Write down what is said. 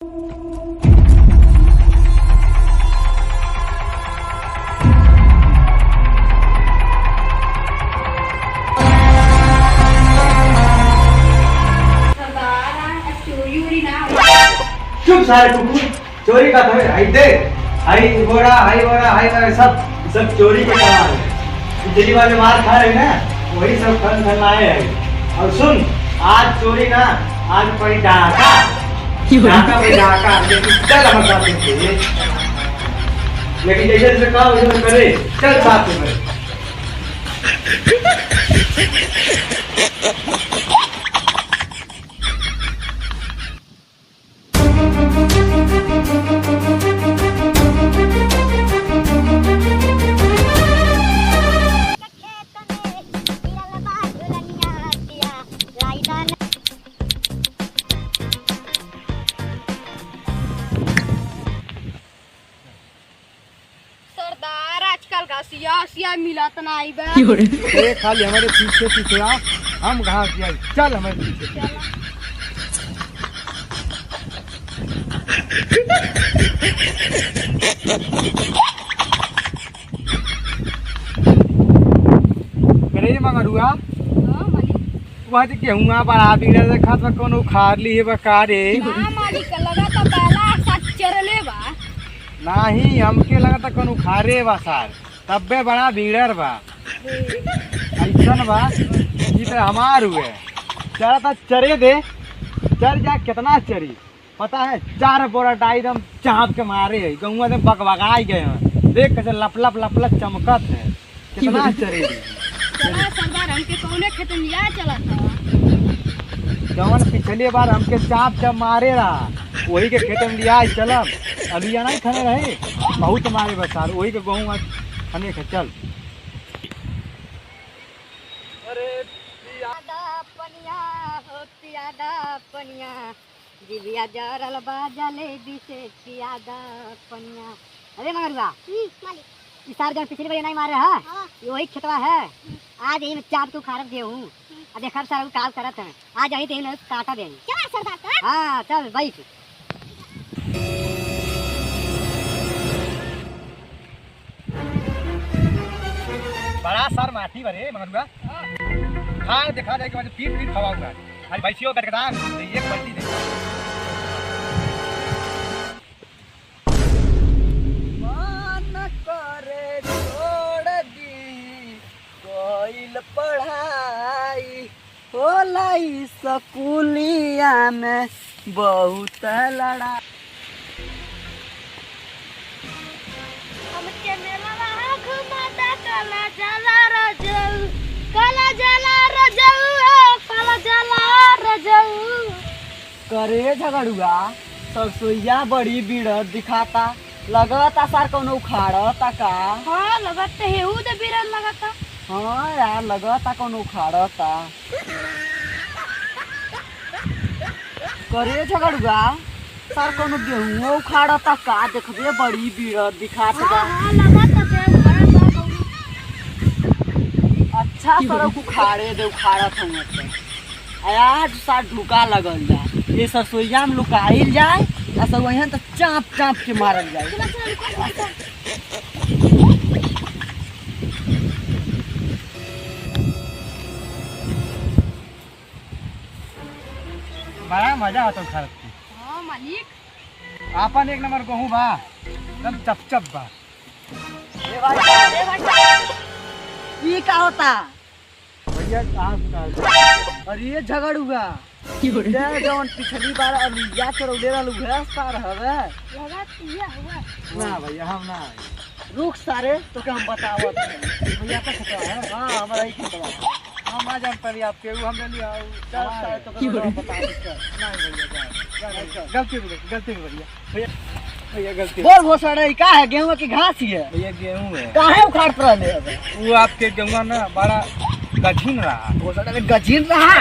चुप सारे कुकुर, चोरी का तो हाई दे, हाई बोरा सब चोरी के काम है। दिल्ली वाले मार खा रहे हैं ना, वही सब खन लाए हैं। और सुन, आज चोरी ना, आज पड़ी डाका चल हम साथ में। लेकिन जैसे जैसे कहा वैसे करे, चल साथ में करे। सिया मिला तो नहीं बे। ये खाली हमारे पीछे पीछे आ, हम कहाँ किया, चल हमारे पीछे। करे मगरुआ वहाँ से गेहूँ बड़ा बिगड़ से खात में कौन उखाड़ ली है बकारे। हां मालिक लगा तो पहला सच्चरले बा नहीं, हमके लगा था कौन उखाड़े बा सार, तब्बे बड़ा भीड़र बा। ऐसा बा ये तो हमार हुए चरा था, चरे दे चर जा। कितना चरी पता है, 4 बोरा डाई दम चाँप के मारे है, गहुआ से बकबगाई गए हैं। देख कैसे लपलप लपलप चमकत है, कितना चरे सरदार हमके कौने खेत में लिया चला था। जवन पिछली बार हमके चाँप जब मारे रहा, वही के खेत में लिया चलब। अभी नहीं खने रहे बहुत मारे बसार, वही के गहूँ खने के चल। अरे पनिया जिलिया जरल बा जलेबी से पियादा पनिया। अरे मगरुआ इस सार जन पिछली बार नहीं मारे है, ये वही खेतवा है। आज यही में चाप तू खारक दे हूँ, देखा सारा काल करत है। आज यही तेल काटा दे। हाँ चल बैठ। बड़ा सर माटी बरे मगरुआ, हाँ देखा जाए कि मुझे पीट खवा हुआ है। अरे भाई सियो बैठदान एक पलटी दे। मन करे छोड़ दी कोइल पढ़ाई, होलाई स्कूलिया में बहुत लड़ा। हमके मेला घुमाता काला जला रजऊ, काला जला रजऊ, काला जला रजऊ। करे झगड़ुआ सरसोईया बड़ी बीड़ दिखाता, लगता सार कौन उखाड़ता का। हाँ लगता है वो तो बिरन लगता। हाँ यार लगता कौन उखाड़ता। करे झगड़ुआ सार कौन गेहूँ उखाड़ता का, देखबे बड़ी बीड़ दिखाता। हाँ लगता है बड़ा अच्छा सड़क उखाड़े दे, उखाड़त हूँ आज सार ढुका लगल जाए, ये सरसोईया में लुकाइल जाए, ऐसा वही तो चाँप चाँप के मारल जाए। बड़ा मजा आता खारत के। हाँ मालिक आपन एक नंबर गहूँ बा, एकदम चप बा। ये क्या होता भैया अरे ये झगड़ुआ जवन पिछली बार अलिया चरौले रहलू सार हवे ना भैया, हम ना रुक सारे तो क्या हम बतावत भैया का खतरा है। हाँ हमारा ही खतरा है, हम आ जान पर आपके हम ले लिया चल सारे तो बता नहीं भैया, गलती भैया भैया गलती। बोल वो सारे का है, गेहूं की घास ही है भैया, गेहूं है। काहे उखाड़त रहले वो आपके गेहूं ना बड़ा गजीन रहा, वो सारे गजीन रहा।